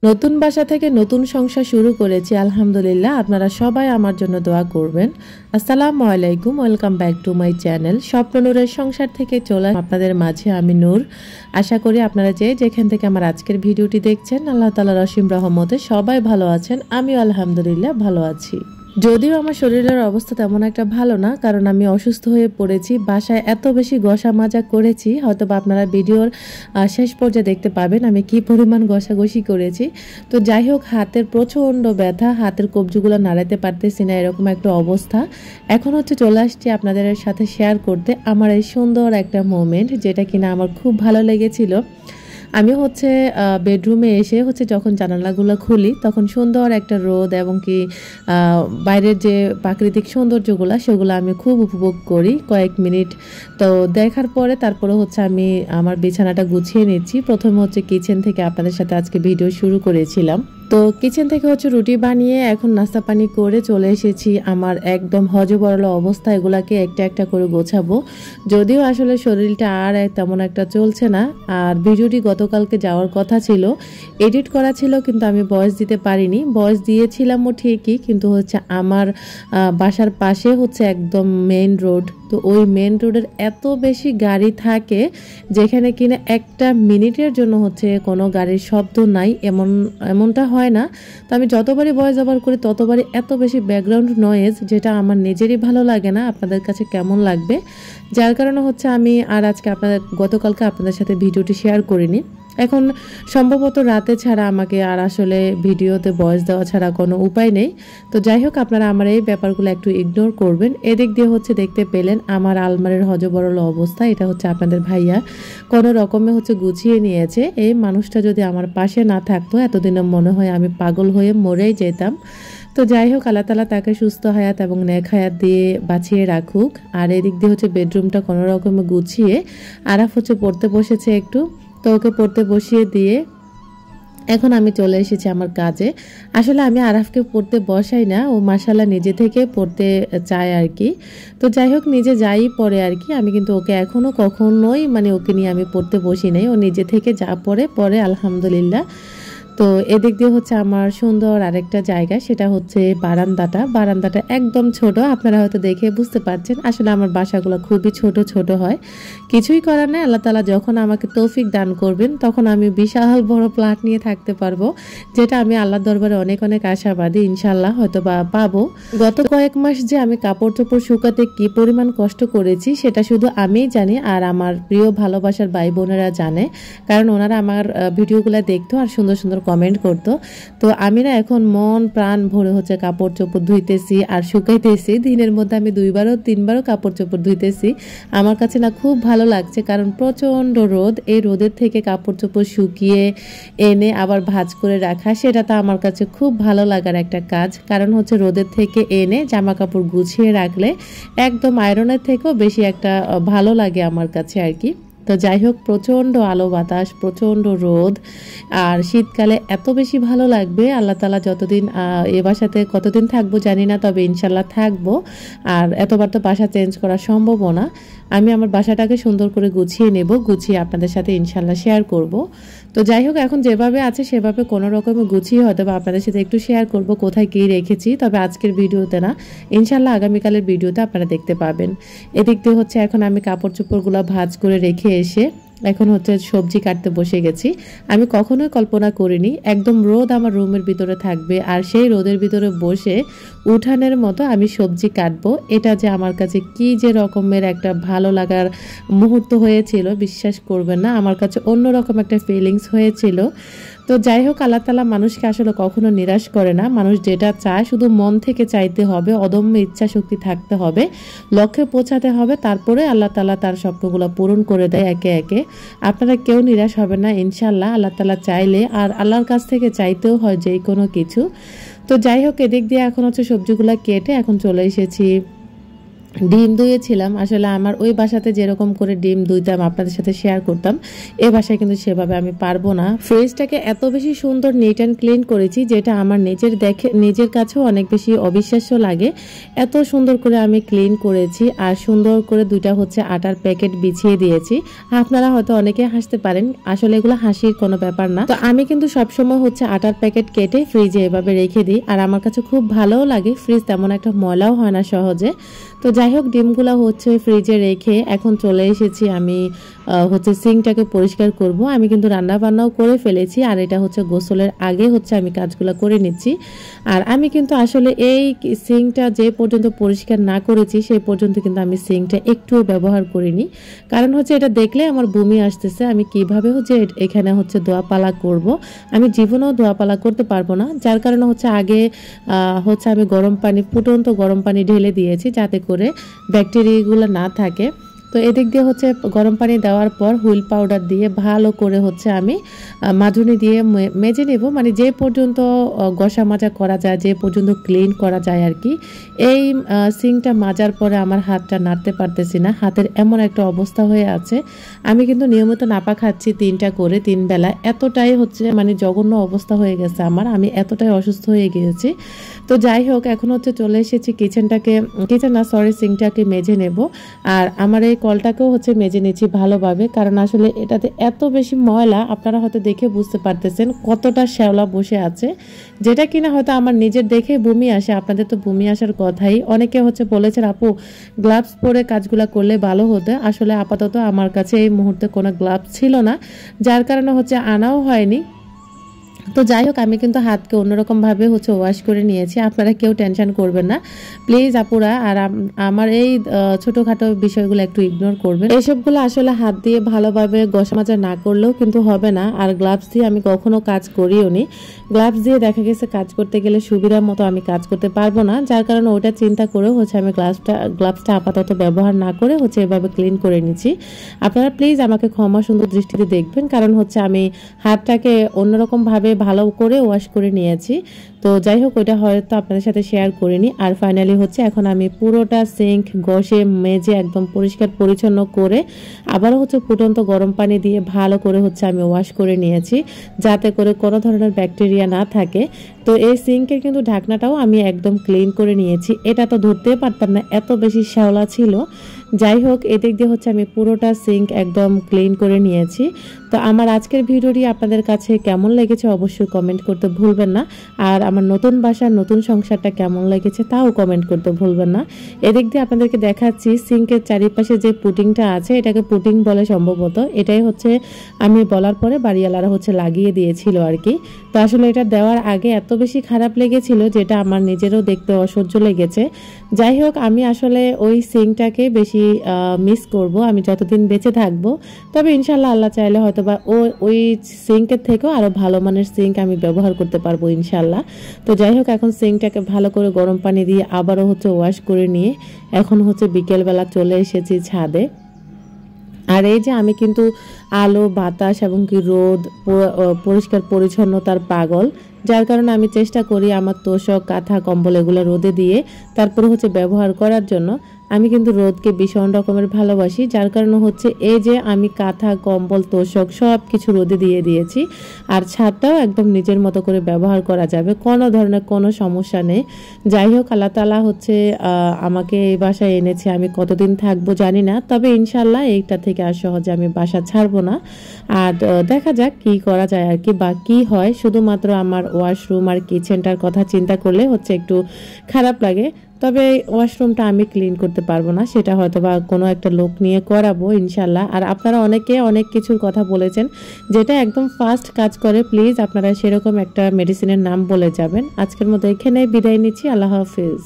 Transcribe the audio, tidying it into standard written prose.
নতুন বাসা থেকে নতুন সংসার শুরু করেছি আলহামদুলিল্লাহ। আপনারা সবাই আমার জন্য দোয়া করবেন। আসসালামু আলাইকুম, welcome back to my channel স্বপ্ন নূরের সংসার থেকে চলে আপনাদের মাঝে আমি নূর। আশা করি আপনারা যেখান থেকে আমার আজকের ভিডিওটি দেখছেন আল্লাহ তাআলার অসীম রহমতে সবাই ভালো আছেন। আমিও আলহামদুলিল্লাহ ভালো আছি। যদিও আমার শরীরের অবস্থা তেমন একটা ভালো না, কারণ আমি অসুস্থ হয়ে পড়েছি। বাসায় এত বেশি ঘষা মাজা করেছি, হয়তো বা আপনারা ভিডিওর শেষ পর্যায়ে দেখতে পাবেন আমি কি পরিমাণ ঘষাঘষি করেছি। তো যাই হোক, হাতের প্রচণ্ড ব্যথা, হাতের কবজিগুলো নাড়াতে পারতেছি না, এরকম একটা অবস্থা। এখন চলে আসছি আপনাদের সাথে শেয়ার করতে আমার এই সুন্দর একটা মোমেন্ট, যেটা কিনা আমার খুব ভালো লেগেছিল। আমি বেডরুমে এসে যখন জানালাগুলো খুলি তখন সুন্দর একটা রোদ এবং কি বাইরের যে প্রাকৃতিক সৌন্দর্যগুলো সেগুলো আমি খুব উপভোগ করি কয়েক মিনিট। তো দেখার পরে তারপরে আমি আমার বিছানাটা গুছিয়ে নিচ্ছি। প্রথমে কিচেন থেকে আপনাদের সাথে আজকে ভিডিও শুরু করেছিলাম। তো কিচেন থেকে রুটি বানিয়ে এখন নাস্তা পানি করে চলে এসেছি আমার একদম হজবরল অবস্থা। এগুলাকে একটা একটা করে গোছাবো। যদিও আসলে শরীরটা আর তেমন একটা চলছে না, আর ভিডিওটি গতকালকে যাওয়ার কথা ছিল, এডিট করা ছিল, কিন্তু আমি ভয়েস দিতে পারিনি। ভয়েস দিয়েছিলামও ঠিকই, কিন্তু আমার বাসার পাশে একদম মেইন রোড। তো ওই মেইন রোডের এত বেশি গাড়ি থাকে যেখানে কিনা একটা মিনিটের জন্য কোনো গাড়ির শব্দ নাই, এমনটা হয় না। তো আমি যতবারই ভয়েস ওভার করি ততবারই এত বেশি ব্যাকগ্রাউন্ড নয়েজ, যেটা আমার নিজেরই ভালো লাগে না। আপনাদের কাছে কেমন লাগবে? যার কারণে আমি আর আজকে গতকালকে আপনাদের সাথে ভিডিওটি শেয়ার করিনি। এখন সম্ভবত রাতে ছাড়া আমাকে আর আসলে ভিডিওতে ভয়েস দেওয়া ছাড়া কোনো উপায় নেই। তো যাই হোক, আপনারা আমার এই ব্যাপারগুলো একটু ইগনোর করবেন। এদিক দিয়ে দেখতে পেলেন আমার আলমারির হজবরল অবস্থা। এটা আপনাদের ভাইয়া কোনো রকমে গুছিয়ে নিয়েছে। এই মানুষটা যদি আমার পাশে না থাকতো এতদিনে মনে হয় আমি পাগল হয়ে মরেই যেতাম। তো যাই হোক, আল্লাহ তাআলা তাকে সুস্থ হায়াত এবং নেক হায়াত দিয়ে বাঁচিয়ে রাখুক। আর এদিক দিয়ে বেডরুমটা কোনো রকমে গুছিয়ে আরাফ পড়তে বসেছে একটু। তো ওকে পড়তে বসিয়ে দিয়ে এখন আমি চলে এসেছি আমার কাজে। আসলে আমি আরাফকে পড়তে বসাই না, ও মাশাআল্লাহ নিজে থেকে পড়তে চায় আর কি। তো যাই হোক, নিজে যাই পড়ে আর কি। আমি কিন্তু ওকে এখনো কখনোই ওকে নিয়ে আমি পড়তে বসি নাই। ও নিজে থেকে যা পড়ে আলহামদুলিল্লাহ। তো এদিক দিয়ে আমার সুন্দর আরেকটা জায়গা, সেটা বারান্দাটা একদম ছোট। আপনারা হয়তো দেখে বুঝতে পারছেন, আসলে আমার বাসাগুলো খুবই ছোট ছোট হয়। কিছুই করার নেই, আল্লাহ তাআলা যখন আমাকে তৌফিক দান করবেন তখন আমি বিশাল বড় প্লট নিয়ে থাকতে পারবো, যেটা আমি আল্লাহর দরবারে অনেক অনেক আশাবাদী, ইনশাআল্লাহ হয়তো বা পাবো। গত কয়েক মাস যে আমি কাপড় চোপড় শুকাতে কি পরিমাণ কষ্ট করেছি সেটা শুধু আমিই জানি, আর আমার প্রিয় ভালোবাসার ভাই বোনেরা জানে, কারণ ওনারা আমার ভিডিওগুলো দেখতো আর সুন্দর সুন্দর কমেন্ট করতো। তো আমি না এখন মন প্রাণ ভরে কাপড় চোপড় ধুইতেছি আর শুকাইতেছি। দিনের মধ্যে আমি 2-3বারও কাপড় চোপড় ধুইতেছি। আমার কাছে না খুব ভালো লাগছে, কারণ প্রচণ্ড রোদ। এই রোদের থেকে কাপড় চোপড় শুকিয়ে এনে আবার ভাঁজ করে রাখা, সেটা তো আমার কাছে খুব ভালো লাগার একটা কাজ। কারণ রোদের থেকে এনে জামা কাপড় গুছিয়ে রাখলে একদম আয়রনের থেকেও বেশি একটা ভালো লাগে আমার কাছে আর কি। তো যাই হোক, প্রচণ্ড আলো বাতাস, প্রচণ্ড রোদ, আর শীতকালে এত বেশি ভালো লাগবে। আল্লাহ তাআলা যতদিন এ বাসাতে কতদিন থাকবো জানি না, তবে ইনশাল্লাহ থাকবো। আর এতবার তো বাসা চেঞ্জ করা সম্ভব না। আমি আমার বাসাটাকে সুন্দর করে গুছিয়ে নেব, গুছিয়ে আপনাদের সাথে ইনশাল্লাহ শেয়ার করব। তো যাই হোক, এখন যেভাবে আছে সেভাবে কোনো রকমে গুছিয়ে হয়তো বা আপনাদের সাথে একটু শেয়ার করব কোথায় কী রেখেছি, তবে আজকের ভিডিওতে না, ইনশাল্লাহ আগামীকালের ভিডিওতে আপনারা দেখতে পাবেন। এদিক দিয়ে এখন আমি কাপড় চোপড়গুলো ভাঁজ করে রেখে এসে এখন সবজি কাটতে বসে গেছি। আমি কখনোই কল্পনা করিনি একদম রোদ আমার রুমের ভিতরে থাকবে, আর সেই রোদের ভিতরে বসে উঠানের মতো আমি সবজি কাটবো। এটা যে আমার কাছে কি যে রকমের একটা ভালো লাগার মুহূর্ত হয়েছিল, বিশ্বাস করবেন না, আমার কাছে অন্যরকম একটা ফিলিংস হয়েছিল। তো যাই হোক, আল্লাহ তাআলা মানুষকে আসলে কখনো নিরাশ করে না। মানুষ যেটা চায় শুধু মন থেকে চাইতে হবে, অদম্য ইচ্ছা শক্তি থাকতে হবে, লক্ষ্যে পৌঁছাতে হবে, তারপরে আল্লাহ তাআলা তার স্বপ্নগুলো পূরণ করে দেয় একে একে। আপনারা কেউ নিরাশ হবেন না ইনশাআল্লাহ। আল্লাহ তাআলা চাইলে, আর আল্লাহর কাছ থেকে চাইতেও হয় যে কোনো কিছু। তো যাই হোক, এদিক দিয়ে এখন সবজিগুলো কেটে এখন চলে এসেছি ডিম দুইয়েছিলাম। আসলে আমার ওই বাসাতে যেরকম করে ডিম দুইতাম আপনাদের সাথে শেয়ার করতাম, এ বাসায় কিন্তু সেভাবে আমি পারবো না। ফ্রিজটাকে এত বেশি সুন্দর নিট অ্যান্ড ক্লিন করেছি যেটা আমার নিজের কাছেও অনেক বেশি অবিশ্বাস্য লাগে। এত সুন্দর করে আমি ক্লিন করেছি আর সুন্দর করে দুইটা হচ্ছে আটার প্যাকেট বিছিয়ে দিয়েছি। আপনারা হয়তো অনেকে হাসতে পারেন, আসলে এগুলো হাসির কোনো ব্যাপার না। তো আমি কিন্তু সবসময় হচ্ছে আটার প্যাকেট কেটে ফ্রিজে এভাবে রেখে দিই, আর আমার কাছে খুব ভালোও লাগে। ফ্রিজ তেমন একটা ময়লাও হয় না সহজে। তো যাই হোক, ডিমগুলো হচ্ছে ফ্রিজে রেখে এখন চলে এসেছি আমি হচ্ছে সিঙ্কটাকে পরিষ্কার করব। আমি কিন্তু রান্না বান্নাও করে ফেলেছি, আর এটা হচ্ছে গোসলের আগে হচ্ছে আমি কাজগুলো করে নিচ্ছি। আর আমি কিন্তু আসলে এই সিঙ্কটা যে পর্যন্ত পরিষ্কার না করেছি সেই পর্যন্ত কিন্তু আমি সিঙ্কটা একটুও ব্যবহার করিনি। কারণ হচ্ছে এটা দেখলে আমার বমি আসতেছে। আমি কিভাবে হচ্ছে এখানে হচ্ছে দোয়াপালা করব, আমি জীবনেও দোয়াপালা করতে পারবো না। যার কারণে হচ্ছে আগে হচ্ছে আমি ফুটন্ত গরম পানি ঢেলে দিয়েছি যাতে করে ব্যাকটেরিয়াগুলো না থাকে। তো এদিক দিয়ে হচ্ছে গরম পানি দেওয়ার পর হুইল পাউডার দিয়ে ভালো করে হচ্ছে আমি মাজুনি দিয়ে মেজে নেব, মানে যে পর্যন্ত ঘষা মাজা করা যায়, যে পর্যন্ত ক্লিন করা যায় আর কি। এই সিঙ্কটা মাজার পরে আমার হাতটা নাড়তে পারতেছি না, হাতের এমন একটা অবস্থা হয়ে আছে। আমি কিন্তু নিয়মিত নাপা খাচ্ছি 3টা করে 3 বেলা, এতটাই হচ্ছে মানে জঘন্য অবস্থা হয়ে গেছে আমার, আমি এতটাই অসুস্থ হয়ে গিয়েছি। তো যাই হোক, এখন হচ্ছে চলে এসেছি সিঙ্কটাকে মেজে নেব। আর আমার এই কলটাকেও হচ্ছে মেজে নিচ্ছি ভালোভাবে, কারণ আসলে এটাতে এত বেশি ময়লা, আপনারা হয়তো দেখে বুঝতে পারতেছেন কতটা শ্যাওলা বসে আছে, যেটা কিনা হয়তো আমার নিজের দেখে বমি আসে। আপনাদের তো বমি আসার কথাই। অনেকে হচ্ছে বলেছেন আপু গ্লাভস পরে কাজগুলো করলে ভালো হতো। আসলে আপাতত আমার কাছে এই মুহূর্তে কোনো গ্লাভস ছিল না, যার কারণে হচ্ছে আনাও হয়নি। তো যাই হোক, আমি কিন্তু হাতকে অন্যরকমভাবে হচ্ছে ওয়াশ করে নিয়েছি, আপনারা কেউ টেনশন করবেন না প্লিজ আপুরা। আর আমার এই ছোটোখাটো বিষয়গুলো একটু ইগনোর করবেন। এইসবগুলো আসলে হাত দিয়ে ভালোভাবে ঘষা মাজা না করলেও কিন্তু হবে না। আর গ্লাভস দিয়ে আমি কখনো কাজ করিও নি। গ্লাভস দিয়ে দেখা গেছে কাজ করতে গেলে সুবিধার মতো আমি কাজ করতে পারবো না, যার কারণে ওটা চিন্তা করে হচ্ছে আমি গ্লাভসটা আপাতত ব্যবহার না করে হচ্ছে এভাবে ক্লিন করে নিচ্ছি। আপনারা প্লিজ আমাকে ক্ষমা সুন্দর দৃষ্টিতে দেখবেন, কারণ হচ্ছে আমি হাতটাকে অন্যরকমভাবে ভালো করে ওয়াশ করে নিয়েছি। তো যাই হোক, ওইটা হয়তো আপনাদের সাথে শেয়ার করিনি। আর ফাইনালি হচ্ছে এখন আমি পুরোটা সিঙ্ক ঘষে মেজে একদম পরিষ্কার পরিচ্ছন্ন করে আবারও হচ্ছে ফুটন্ত গরম পানি দিয়ে ভালো করে হচ্ছে আমি ওয়াশ করে নিয়েছি, যাতে করে কোনো ধরনের ব্যাকটেরিয়া না থাকে। তো এই সিঙ্কের কিন্তু ঢাকনাটাও আমি একদম ক্লিন করে নিয়েছি। এটা তো ধরতেই পারতাম না, এত বেশি শ্যাওলা ছিল। যাই হোক, এদিক দিয়ে হচ্ছে আমি পুরোটা সিঙ্ক একদম ক্লিন করে নিয়েছি। তো আমার আজকের ভিডিওটি আপনাদের কাছে কেমন লেগেছে অবশ্যই কমেন্ট করতে ভুলবেন না। আর আমার নতুন বাসার নতুন সংসারটা কেমন লেগেছে তাও কমেন্ট করতে ভুলবেন না। এদিক দিয়ে আপনাদেরকে দেখাচ্ছি সিঙ্কের চারিপাশে যে পুটিংটা আছে, এটাকে পুটিং বলে সম্ভবত। এটাই হচ্ছে আমি বলার পরে বাড়িওয়ালারা হচ্ছে লাগিয়ে দিয়েছিল আর কি। তো আসলে এটা দেওয়ার আগে এত বেশি খারাপ লেগেছিল যেটা আমার নিজেরও দেখতে অসহ্য লেগেছে। যাই হোক, আমি আসলে ওই সিঙ্কটাকে বেশি মিস করব আমি যতদিন বেঁচে থাকবো। তবে ইনশাল্লাহ আল্লাহ চাইলে হয়তো বা ওই সিঙ্কের থেকেও আরও ভালো মানের সিঙ্ক আমি ব্যবহার করতে পারবো ইনশাল্লাহ। তো যাই হোক, এখন সিঙ্কটাকে ভালো করে গরম পানি দিয়ে আবারও হচ্ছে ওয়াশ করে নিয়ে এখন হচ্ছে বিকেলবেলা চলে এসেছি ছাদে। আর এই যে আমি কিন্তু আলো বাতাস এবং কি রোদ পরিষ্কার পরিচ্ছন্নতার পাগল, যার কারণে আমি চেষ্টা করি আমার তোষক কাঁথা কম্বল এগুলো রোদে দিয়ে তারপরে হচ্ছে ব্যবহার করার জন্য। আমি কিন্তু রোদকে ভীষণ রকমের ভালোবাসি, যার কারণে হচ্ছে এই যে আমি কাঁথা কম্বল তোষক সব কিছু রোদে দিয়ে দিয়েছি। আর ছাদটাও একদম নিজের মতো করে ব্যবহার করা যাবে, কোনো ধরনের কোনো সমস্যা নেই। যাই হোক, আল্লাহ তাআলা হচ্ছে আমাকে এই বাসায় এনেছে, আমি কতদিন থাকবো জানি না, তবে ইনশাল্লাহ এইটা থেকে আর সহজে আমি বাসা ছাড়বো না। আর দেখা যাক কি করা যায় আর কি, বা কি হয়। শুধুমাত্র আমার ওয়াশরুম আর কিচেনটার কথা চিন্তা করলে হচ্ছে একটু খারাপ লাগে। তবে ওয়াশরুমটা আমি ক্লিন করতে পারবো না, সেটা হয়তো বা কোনো একটা লোক নিয়ে করাবো ইনশাল্লাহ। আর আপনারা অনেকে অনেক কিছুর কথা বলেছেন যেটা একদম ফাস্ট কাজ করে, প্লিজ আপনারা সেরকম একটা মেডিসিনের নাম বলে যাবেন। আজকের মতো এখানে বিদায় নিচ্ছি, আল্লাহ হাফিজ।